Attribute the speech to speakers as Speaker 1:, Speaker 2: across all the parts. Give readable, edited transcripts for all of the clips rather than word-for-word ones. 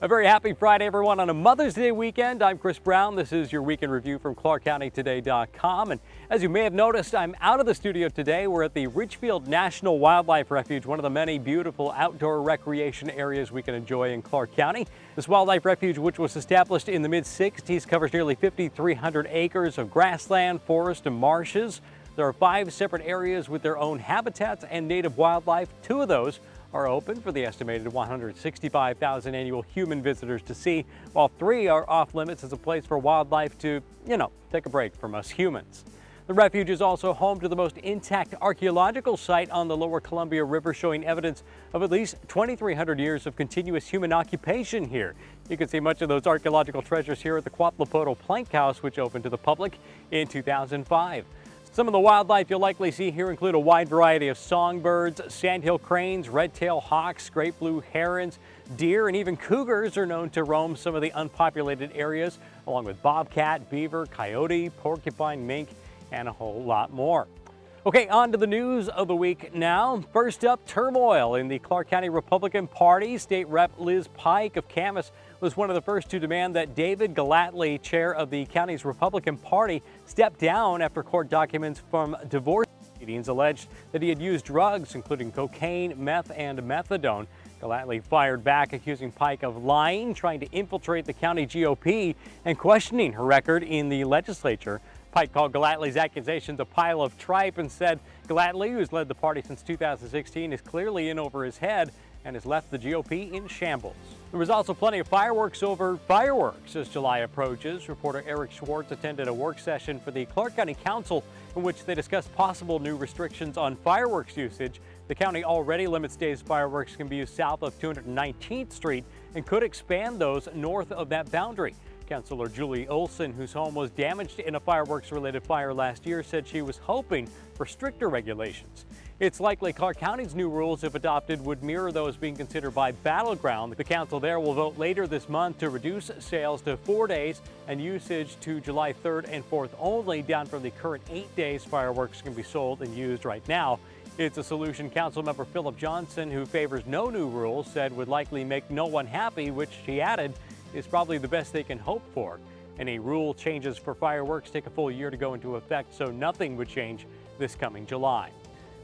Speaker 1: A very happy Friday, everyone, on a Mother's Day weekend. I'm Chris Brown. This is your weekend review from ClarkCountyToday.com. And as you may have noticed, I'm out of the studio today. We're at the Richfield National Wildlife Refuge, one of the many beautiful outdoor recreation areas we can enjoy in Clark County. This wildlife refuge, which was established in the mid-60s, covers nearly 5,300 acres of grassland, forest, and marshes. There are 5 separate areas with their own habitats and native wildlife. 2 of those are open for the estimated 165,000 annual human visitors to see, while 3 are off limits as a place for wildlife to, take a break from us humans. The refuge is also home to the most intact archaeological site on the lower Columbia River, showing evidence of at least 2,300 years of continuous human occupation here. You can see much of those archaeological treasures here at the Quatlapoto Plank House, which opened to the public in 2005. Some of the wildlife you'll likely see here include a wide variety of songbirds, sandhill cranes, red-tailed hawks, great blue herons, deer, and even cougars are known to roam some of the unpopulated areas, along with bobcat, beaver, coyote, porcupine, mink, and a whole lot more. Okay, on to the news of the week now. First up, turmoil in the Clark County Republican Party. State Rep Liz Pike of Camas was one of the first to demand that David Gallatley, chair of the county's Republican Party, step down after court documents from divorce proceedings alleged that he had used drugs, including cocaine, meth, and methadone. Gallatley fired back, accusing Pike of lying, trying to infiltrate the county GOP, and questioning her record in the legislature. Pike called Gallatley's accusations a pile of tripe and said Gallatley, who's led the party since 2016, is clearly in over his head and has left the GOP in shambles. There was also plenty of fireworks over fireworks as July approaches. Reporter Eric Schwartz attended a work session for the Clark County Council in which they discussed possible new restrictions on fireworks usage. The county already limits days fireworks can be used south of 219th Street and could expand those north of that boundary. Councilor Julie Olson, whose home was damaged in a fireworks-related fire last year, said she was hoping for stricter regulations. It's likely Clark County's new rules, if adopted, would mirror those being considered by Battleground. The council there will vote later this month to reduce sales to 4 days and usage to July 3rd and 4th only, down from the current 8 days fireworks can be sold and used right now. It's a solution Councilmember Philip Johnson, who favors no new rules, said would likely make no one happy, which he added is probably the best they can hope for. Any rule changes for fireworks take a full year to go into effect, so nothing would change this coming July.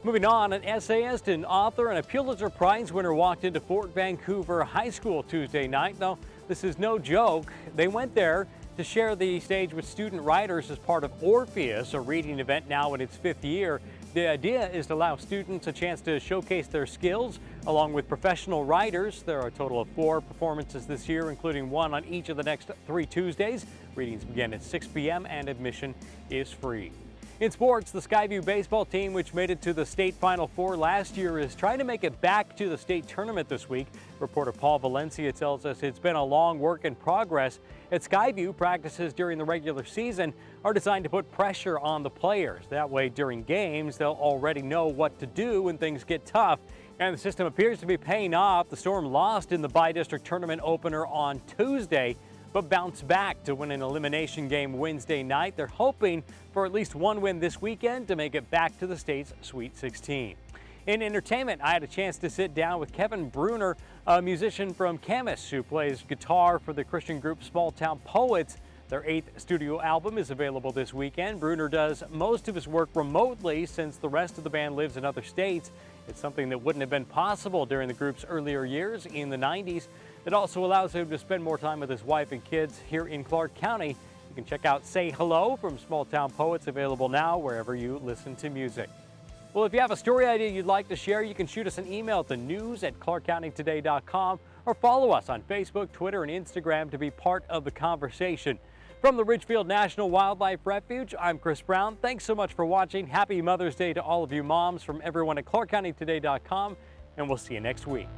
Speaker 1: Moving on, an essayist and author and a Pulitzer Prize winner walked into Fort Vancouver High School Tuesday night. Now, this is no joke. They went there to share the stage with student writers as part of Orpheus, a reading event now in its 5th year. The idea is to allow students a chance to showcase their skills along with professional writers. There are a total of 4 performances this year, including one on each of the next 3 Tuesdays. Readings begin at 6 p.m. and admission is free. In sports, the Skyview baseball team, which made it to the state Final Four last year, is trying to make it back to the state tournament this week. Reporter Paul Valencia tells us it's been a long work in progress. At Skyview, practices during the regular season are designed to put pressure on the players. That way, during games, they'll already know what to do when things get tough. And the system appears to be paying off. The Storm lost in the bi-district tournament opener on Tuesday, but bounced back to win an elimination game Wednesday night. They're hoping for at least one win this weekend to make it back to the state's Sweet 16. In entertainment, I had a chance to sit down with Kevin Bruner, a musician from Camas who plays guitar for the Christian group Small Town Poets. Their 8th studio album is available this weekend. Bruner does most of his work remotely since the rest of the band lives in other states. It's something that wouldn't have been possible during the group's earlier years in the 90s. It also allows him to spend more time with his wife and kids here in Clark County. You can check out Say Hello from Small Town Poets, available now wherever you listen to music. Well, if you have a story idea you'd like to share, you can shoot us an email to news@clarkcountytoday.com or follow us on Facebook, Twitter, and Instagram to be part of the conversation. From the Richfield National Wildlife Refuge, I'm Chris Brown. Thanks so much for watching. Happy Mother's Day to all of you moms from everyone at ClarkCountyToday.com, and we'll see you next week.